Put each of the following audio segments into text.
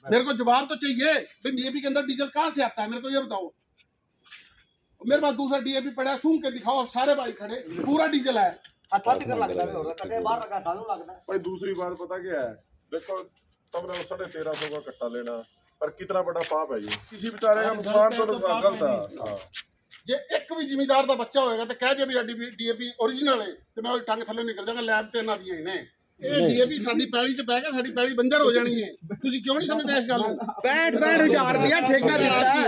मेरे को जवाब तो चाहिए भाई, डीएपी के अंदर डीजल कहाँ से आता है, मेरे को ये बताओ। मेरे पास दूसरा डीएपी पड़ा है, सूंघ के दिखाओ, सारे भाई खड़े, पूरा डीजल है। भाई दूसरी बात पता क्या है, देखो तुमने 1350 का कट्टा लेना, पर कितना बड़ा पाप है ये, किसी बेचारे का नुकसान तो गलत है। जे एक भी जिम्मेदार का बच्चा होएगा तो कह जे भी डीएपी ओरिजिनल है तो मैं टंग थले निकल जाऊंगा, लैब ते ना दिए इन्हें। ਇਹ ਡੀਏਪੀ ਸਾਡੀ ਪੈਲੀ ਤੇ ਪੈ ਗਿਆ, ਸਾਡੀ ਪੈਲੀ ਬੰਜਰ ਹੋ ਜਾਣੀ ਹੈ। ਤੁਸੀਂ ਕਿਉਂ ਨਹੀਂ ਸਮਝਦੇ ਇਸ ਗੱਲ ਨੂੰ? 65,000 रुपया ठेका देता है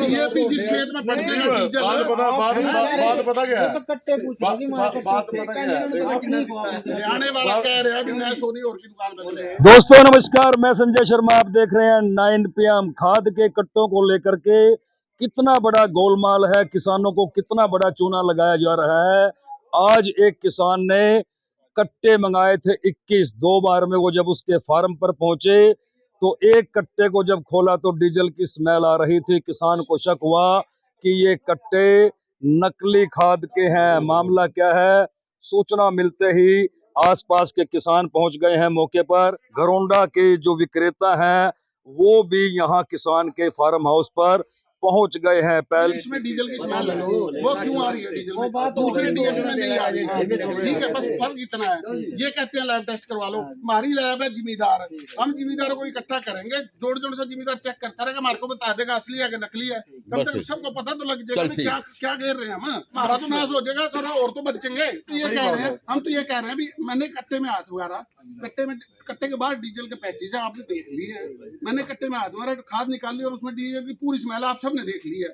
डीएपी जिस खेत में पड़ जाएगा डीजल। बात पता क्या है, कट्टे पूछ रही बात पता क्या है, हरियाणे वाला कह रहा है भी मैं सोनी और की दुकान पे चले। दोस्तों नमस्कार, मैं संजय शर्मा, आप देख रहे हैं 9 PM। खाद के कट्टों को लेकर के कितना बड़ा गोलमाल है, किसानों को कितना बड़ा चूना लगाया जा रहा है। आज एक किसान ने कट्टे मंगाए थे 21, 2 बार में वो जब उसके फार्म पर पहुंचे तो एक कट्टे को जब खोला तो डीजल की स्मेल आ रही थी। किसान को शक हुआ कि ये कट्टे नकली खाद के हैं। मामला क्या है, सूचना मिलते ही आसपास के किसान पहुंच गए हैं मौके पर। घरोंडा के जो विक्रेता हैं वो भी यहां किसान के फार्म हाउस पर पहुंच गए हैं। पहले इसमें डीजल की स्मेल है, वो क्यों आ रही है डीजल में? दूसरे डीजल में नहीं आ रही है, ठीक है, बस फर्क इतना है। ये कहते हैं लैब टेस्ट करवा लो, हमारी लैब है, जिम्मेदार है, हम जिम्मेदारों को इकट्ठा करेंगे, जोड़ जोड़ से जिम्मेदार चेक करता रहेगा, हमारे को बता देगा असली है कि नकली है। कम से कम सबको पता तो लग जाएगा क्या क्या कह रहे हैं हम। हमारा तो नाश हो जाएगा, थोड़ा और तो बचेंगे। तो ये कह रहे हैं, हम तो ये कह रहे हैं भी मैंने कट्टे में हाथ मारा, कट्टे के बाद डीजल के पैचेज आपने देख ली है, मैंने कट्टे में हाथ मारा, खाद निकाल ली और उसमें डीजल की पूरी स्मेल आप सबने देख ली है।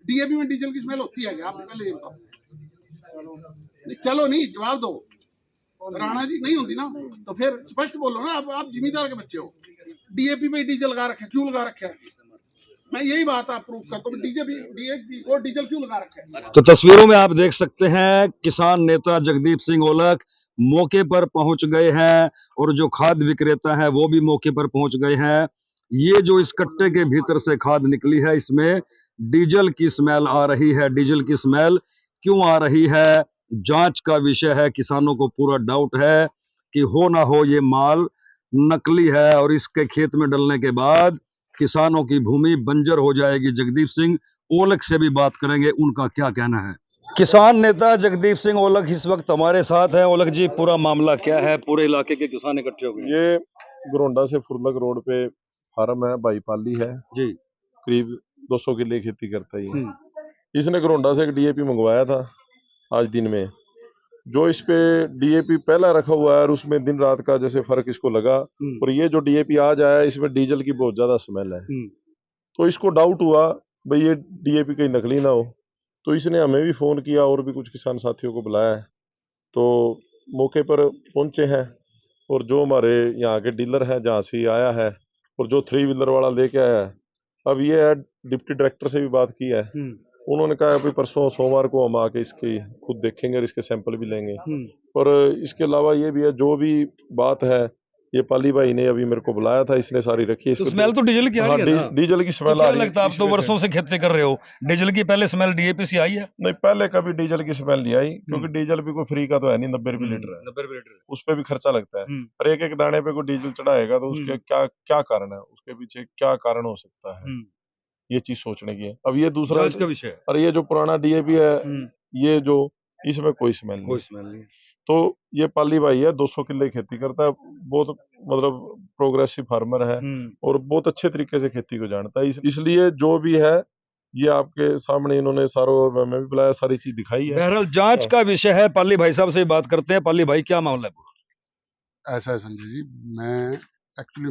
डीएपी में डीजल की स्मेल होती है क्या, आपने पहले ये बताओ। चलो नहीं, जवाब दो राणा जी, नहीं होती ना तो फिर स्पष्ट बोलो ना। आप जिम्मेदार के बच्चे हो, डीएपी में डीजल लगा रखे, क्यों लगा रखे है? मैं यही बात आप प्रूव करता हूँ, डीएपी और डीजल क्यों लगा रखे है? तो तस्वीरों में आप देख सकते हैं किसान नेता जगदीप सिंह ओलख मौके पर पहुंच गए हैं और जो खाद विक्रेता है वो भी मौके पर पहुंच गए हैं। ये जो इस कट्टे के भीतर से खाद निकली है इसमें डीजल की स्मेल आ रही है। डीजल की स्मेल क्यों आ रही है, जांच का विषय है। किसानों को पूरा डाउट है कि हो ना हो ये माल नकली है और इसके खेत में डलने के बाद किसानों की भूमि बंजर हो जाएगी। जगदीप सिंह ओलख से भी बात करेंगे, उनका क्या कहना है। किसान नेता जगदीप सिंह ओलख इस वक्त हमारे साथ हैं। ओलख जी, पूरा मामला क्या है? पूरे इलाके के किसान इकट्ठे हो गए। ये घरोंडा से फुरलक रोड पे फार्म है, भाई पाली है जी, करीब 200 किले खेती करता है। इसने घरोंडा से एक डीएपी मंगवाया था आज दिन में, जो इस पे डीएपी पहला रखा हुआ है और उसमें दिन रात का जैसे फर्क इसको लगा, और ये जो डीएपी आज आया इसमें डीजल की बहुत ज्यादा स्मेल है। तो इसको डाउट हुआ भाई ये डीएपी कहीं नकली ना हो, तो इसने हमें भी फोन किया और भी कुछ किसान साथियों को बुलाया है। तो मौके पर पहुंचे हैं और जो हमारे यहाँ के डीलर हैं जहाँ से आया है और जो 3 व्हीलर वाला लेके आया है, अब ये है डिप्टी डायरेक्टर से भी बात की है। उन्होंने कहा अभी परसों सोमवार को हम आके इसकी खुद देखेंगे और इसके सैंपल भी लेंगे। और इसके अलावा ये भी है, जो भी बात है ये पाली भाई ने अभी मेरे को बुलाया था, इसने सारी रखी है। तो स्मेल तो डीजल की आ रही है ना? डीजल की स्मेल आ रही है। लगता है आप तो वर्षों से खेती कर रहे हो, डीजल की पहले स्मेल डीएपी से आई है? नहीं, पहले कभी डीजल की स्मेल नहीं आई, क्योंकि डीजल भी कोई फ्री का तो है नहीं, 90 रुपये लीटर है, 90 रुपये लीटर, उस पर भी खर्चा लगता है। और एक एक दाने पे कोई डीजल चढ़ाएगा तो उसके क्या क्या कारण है, उसके पीछे क्या कारण हो सकता है, ये चीज सोचने की है। अब ये दूसरा का विषय है। और ये जो पुराना डीएपी है, ये जो इसमें कोई स्मेल नहीं। तो ये पाली भाई है, 200 किले खेती करता है, बहुत मतलब प्रोग्रेसिव फार्मर है और बहुत अच्छे तरीके से खेती को जानता है। इसलिए जो भी है ये आपके सामने इन्होंने सारों में भी बुलाया, सारी चीज दिखाई है। बहरहाल जांच का विषय है। पाली भाई साहब से बात करते हैं। पाली भाई, क्या मामला है? ऐसा है संजय जी,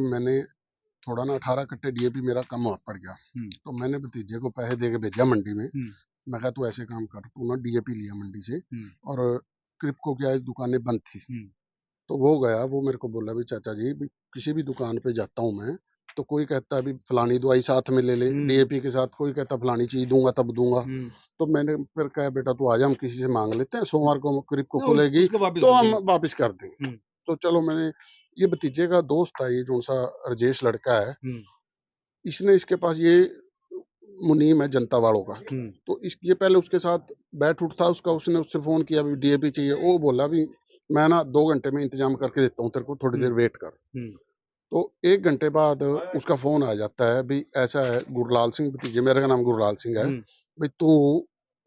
मैंने थोड़ा ना 18 कट्टे डीएपी मेरा कम पड़ गया, तो मैंने भतीजे को पैसे दे के भेजा मंडी में। मैं कहा तू ऐसे काम कर, तू ना डीएपी लिया मंडी से, और क्रिप्को की आज दुकानें बंद थी, तो वो गया, वो मेरे को बोला भी चाचा जी किसी भी दुकान पे जाता हूँ मैं तो कोई कहता है भी फलानी दवाई साथ में ले ले डीएपी के साथ, कोई कहता फलानी चीज दूंगा तब दूंगा। तो मैंने फिर कहा बेटा तू आ जा, हम किसी से मांग लेते हैं, सोमवार को क्रिप्को खुलेगी तो हम वापिस कर देंगे। तो चलो, मैंने ये भतीजे का दोस्त था, ये जो सा राजेश लड़का है, इसने इसके पास ये मुनीम है जनता वालों का, तो ये पहले उसके साथ बैठ उठता उसका, उसने उससे फोन किया भी डीएपी चाहिए, वो बोला भी मैं ना 2 घंटे में इंतजाम करके देता हूँ तेरे को, थोड़ी देर वेट कर। तो 1 घंटे बाद उसका फ़ोन आ जाता है, भई ऐसा है, गुरलाल सिंह भतीजे मेरे का नाम गुरलाल सिंह है, भई तू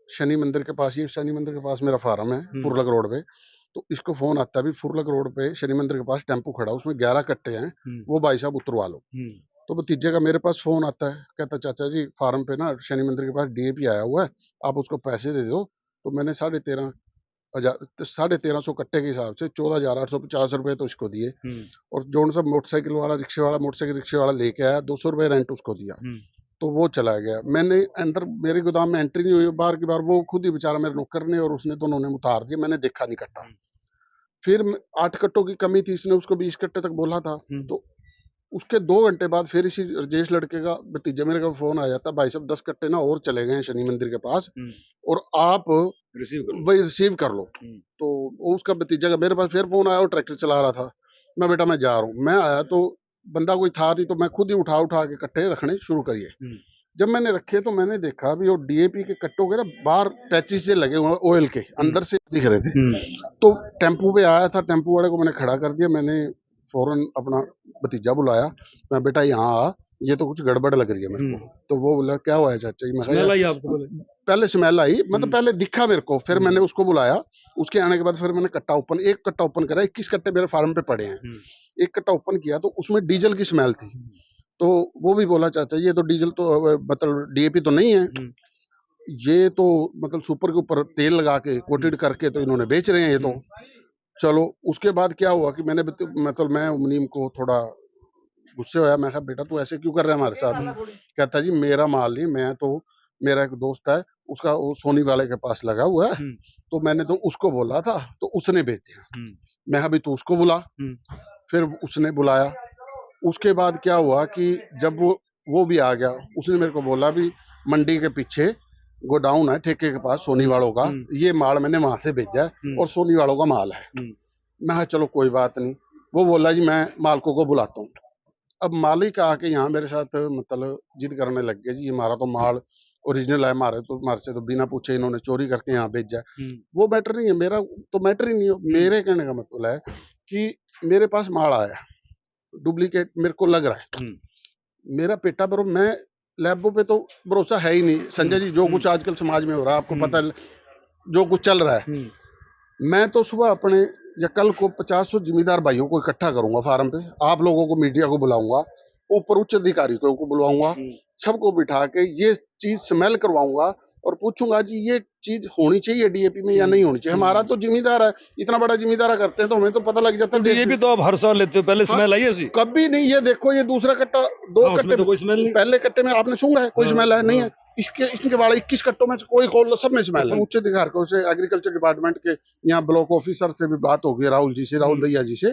शनि मंदिर के पास, ये शनि मंदिर के पास मेरा फार्म है, फुरलग रोड पे। तो इसको फ़ोन आता है, भई फुरलग रोड पे शनि मंदिर के पास टेम्पो खड़ा है, उसमें 11 कट्टे हैं, वो भाई साहब उतरवा लो। तो भतीजे का मेरे पास फ़ोन आता है, कहता चाचा जी फार्म पे ना शनि मंदिर के पास डीएपी आया हुआ है, आप उसको पैसे दे दो। तो मैंने 13,500 कट्टे के हिसाब से 14,850 रुपए तो इसको दिए, और जो सब मोटरसाइकिल वाला, मोटरसाइकिल रिक्शे वाला लेके आया, 200 रुपए रेंट उसको दिया। तो वो चला गया। मैंने अंदर, मेरे गोदाम में एंट्री नहीं हुई, बार की बार वो खुद ही बेचारा मेरे नौकर ने और उसने, दोनों ने उतार दिए, मैंने देखा नहीं कट्टा। फिर 8 कट्टों की कमी थी, इसने उसको 20 कट्टे तक बोला था। तो उसके 2 घंटे बाद फिर इसी राजेश लड़के का, भतीजे मेरे का फ़ोन आ जाता, भाई साहब 10 कट्टे ना और चले गए हैं शनि मंदिर के पास, और आप वही रिसीव कर लो। तो वो उसका भतीजा का मेरे पास फिर फ़ोन आया, वो ट्रैक्टर चला रहा था। मैं, बेटा मैं जा रहा हूँ। मैं आया तो बंदा कोई था नहीं, तो मैं खुद ही उठा के कट्टे रखने शुरू करिए। जब मैंने रखे तो मैंने देखा भी वो डीएपी के कट्टों के ना बाहर पैचेस से लगे हुए, ऑयल के अंदर से दिख रहे थे। तो टेम्पू पे आया था, टेम्पू वाले को मैंने खड़ा कर दिया, मैंने फौरन अपना भतीजा बुलाया, मैं, बेटा यहाँ आ, ये तो कुछ गड़बड़ लग रही है मेरे को। तो वो बोला क्या हुआ है चाचा जी? स्मेल आई आपको? पहले स्मेल आई, मतलब पहले दिखा मेरे को, फिर मैंने उसको बुलाया। उसके आने के बाद फिर मैंने एक कट्टा ओपन करा, 21 कट्टे मेरे फार्म पे पड़े हैं। एक कट्टा ओपन किया तो उसमें डीजल की स्मेल थी। तो वो भी बोला चाचा ये तो डीजल तो मतलब डीएपी तो नहीं है, ये तो मतलब सुपर के ऊपर तेल लगा के कोटेड करके तो इन्होंने बेच रहे हैं ये तो। चलो उसके बाद क्या हुआ कि मैंने मतलब मैं मुनीम को थोड़ा गुस्से होया, मैं कहा बेटा तू ऐसे क्यों कर रहा है हमारे साथ? कहता जी मेरा माल नहीं, मैं तो, मेरा एक दोस्त है, उसका वो सोनी वाले के पास लगा हुआ है, तो मैंने तो उसको बोला था तो उसने बेच दिया। मैं कहा भाई तू उसको बुला। फिर उसने बुलाया। उसके बाद क्या हुआ कि जब वो भी आ गया, उसने मेरे को बोला भी मंडी के पीछे गोडाउन है ठेके के पास सोनी वालों का, ये माल मैंने वहां से भेजा है और सोनी वालों का माल है। मैं कहा चलो कोई बात नहीं। वो बोला जी मैं मालिकों को बुलाता हूँ। अब मालिक आके यहाँ मेरे साथ मतलब जिद करने लग गया, जी हमारा तो माल ओरिजिनल है, हमारे से तो बिना पूछे इन्होंने चोरी करके यहाँ भेजा है। वो मैटर नहीं है, मेरा तो मैटर ही नहीं है। मेरे कहने का मतलब है कि मेरे पास माल आया डुप्लीकेट, मेरे को लग रहा है, मेरा पेटा पर मैं लैबों पे तो भरोसा है ही नहीं। संजय जी जो कुछ आजकल समाज में हो रहा है आपको पता है, जो कुछ चल रहा है, मैं तो सुबह अपने या कल को 50 जिम्मेदार भाइयों को इकट्ठा करूंगा फार्म पे, आप लोगों को मीडिया को बुलाऊंगा, ऊपर उच्च अधिकारियों को बुलाऊंगा, सबको बिठा के ये चीज स्मेल करवाऊंगा और पूछूंगा जी ये चीज होनी चाहिए डीएपी में या नहीं होनी चाहिए। हमारा तो जिम्मेदार है, इतना बड़ा जिम्मेदार करते हैं तो हमें तो पता लग जाता है। डीएपी तो आप हर साल लेते हो, पहले स्मेल आई ऐसी? कभी नहीं। ये देखो ये दूसरा कट्टा, 2 कट्टे तो कोई स्मेल नहीं। पहले कट्टे में आपने सूंघा है, कोई स्मेल है नहीं है। इसके वाला 21 कट्टों में से कोई खोल लो, सब में स्मेल है। उच्च अधिकारियों से, एग्रीकल्चर डिपार्टमेंट के यहाँ ब्लॉक ऑफिसर से भी बात हो गई, राहुल दैया जी से,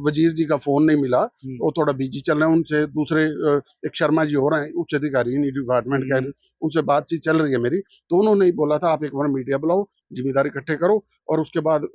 वजीर जी का फोन नहीं मिला, वो थोड़ा बिजी चल रहे हैं। उनसे दूसरे एक शर्मा जी हो रहे हैं उच्च अधिकारी डिपार्टमेंट के, उनसे बातचीत चल रही है मेरी। तो उन्होंने ही बोला था आप एक बार मीडिया बुलाओ, जिम्मेदारी इकट्ठे करो और उसके बाद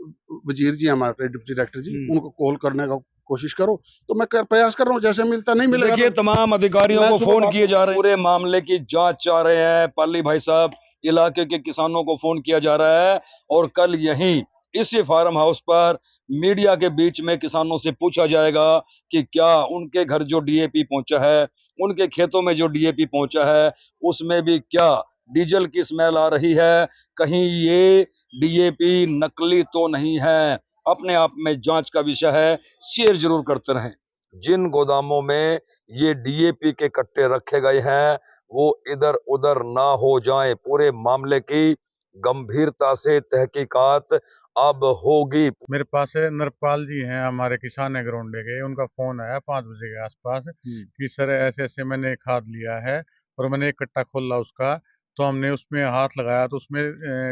वजीर जी हमारे डिप्टी डायरेक्टर जी, उनको कॉल करने का कोशिश करो। तो मैं प्रयास कर रहा हूँ, जैसे मिलता नहीं मिलेगा। देखिए तमाम अधिकारियों को फोन किए जा रहे हैं, पूरे मामले की जांच चाह रहे हैं पाली भाई साहब, इलाके के किसानों को फोन किया जा रहा है और कल यहीं इसी फार्म हाउस पर मीडिया के बीच में किसानों से पूछा जाएगा कि क्या उनके घर जो डीएपी पहुंचा है, उनके खेतों में जो डीएपी पहुंचा है, उसमें भी क्या डीजल की स्मेल आ रही है, कहीं ये डीएपी नकली तो नहीं है। अपने आप में जांच का विषय है, शेयर जरूर करते रहें। जिन गोदामों में ये डीएपी के कट्टे रखे गए हैं वो इधर उधर ना हो जाएं। पूरे मामले की गंभीरता से तहकीकात अब होगी। मेरे पास नरपाल जी हैं, हमारे किसान एग्रोंडे के, उनका फोन आया 5 बजे के आसपास कि सर ऐसे ऐसे मैंने खाद लिया है और मैंने एक कट्टा खोला उसका, तो हमने उसमें हाथ लगाया तो उसमें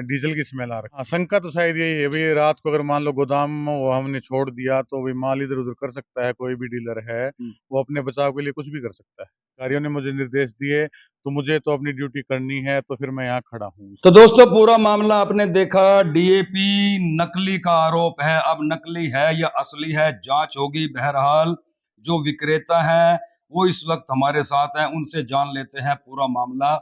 डीजल की स्मेल आ रही है। शंका तो शायद यही है भाई, रात को अगर मान लो गोदाम वो हमने छोड़ दिया तो भाई माल इधर उधर कर सकता है, कोई भी डीलर है वो अपने बचाव के लिए कुछ भी कर सकता है। अधिकारियों ने मुझे निर्देश दिए तो मुझे तो अपनी ड्यूटी करनी है, तो फिर मैं यहाँ खड़ा हूँ। तो दोस्तों पूरा मामला आपने देखा, डीएपी नकली का आरोप है। अब नकली है या असली है जांच होगी। बहरहाल जो विक्रेता है वो इस वक्त हमारे साथ हैं, उनसे जान लेते हैं पूरा मामला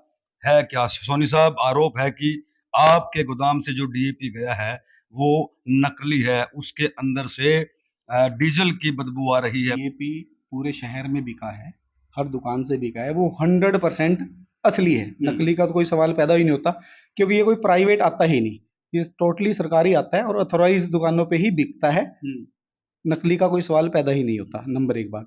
है क्या। सोनी साहब, आरोप है कि आपके गोदाम से जो डीएपी गया है वो नकली है, उसके अंदर से डीजल की बदबू आ रही है। डीएपी पूरे शहर में बिका है, हर दुकान से बिका है, वो 100% असली है। नकली का तो कोई सवाल पैदा ही नहीं होता, क्योंकि ये कोई प्राइवेट आता ही नहीं, ये टोटली सरकारी आता है और ऑथोराइज दुकानों पे ही बिकता है। नकली का कोई सवाल पैदा ही नहीं होता, नंबर एक बात।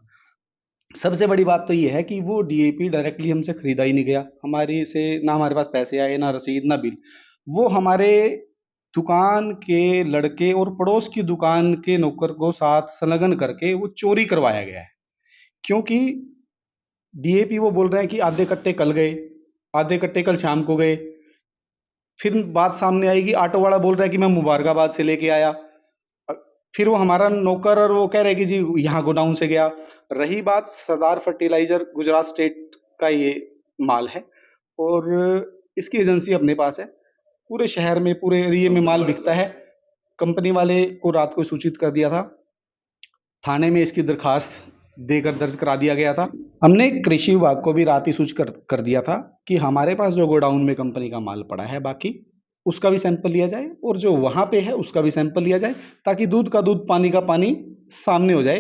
सबसे बड़ी बात तो ये है कि वो डीएपी डायरेक्टली हमसे खरीदा ही नहीं गया, हमारी से ना हमारे पास पैसे आए, ना रसीद, ना बिल। वो हमारे दुकान के लड़के और पड़ोस की दुकान के नौकर को साथ संलग्न करके वो चोरी करवाया गया है। क्योंकि डीएपी वो बोल रहे हैं कि आधे कट्टे कल गए, आधे कट्टे कल शाम को गए। फिर बात सामने आएगी, ऑटो वाला बोल रहा है कि मैं मुबारकाबाद से लेके आया, फिर वो हमारा नौकर और वो कह रहे हैं कि जी यहाँ गोडाउन से गया। रही बात सरदार फर्टिलाइजर, गुजरात स्टेट का ये माल है और इसकी एजेंसी अपने पास है, पूरे शहर में, पूरे एरिया में माल बिकता है। कंपनी वाले को रात को सूचित कर दिया था, थाने में इसकी दरखास्त देकर दर्ज करा दिया गया था। हमने कृषि विभाग को भी रात ही सूचित कर दिया था कि हमारे पास जो गोडाउन में कंपनी का माल पड़ा है बाकी, उसका भी सैंपल लिया जाए और जो वहां पे है उसका भी सैंपल लिया जाए, ताकि दूध का दूध, पानी का पानी सामने हो जाए।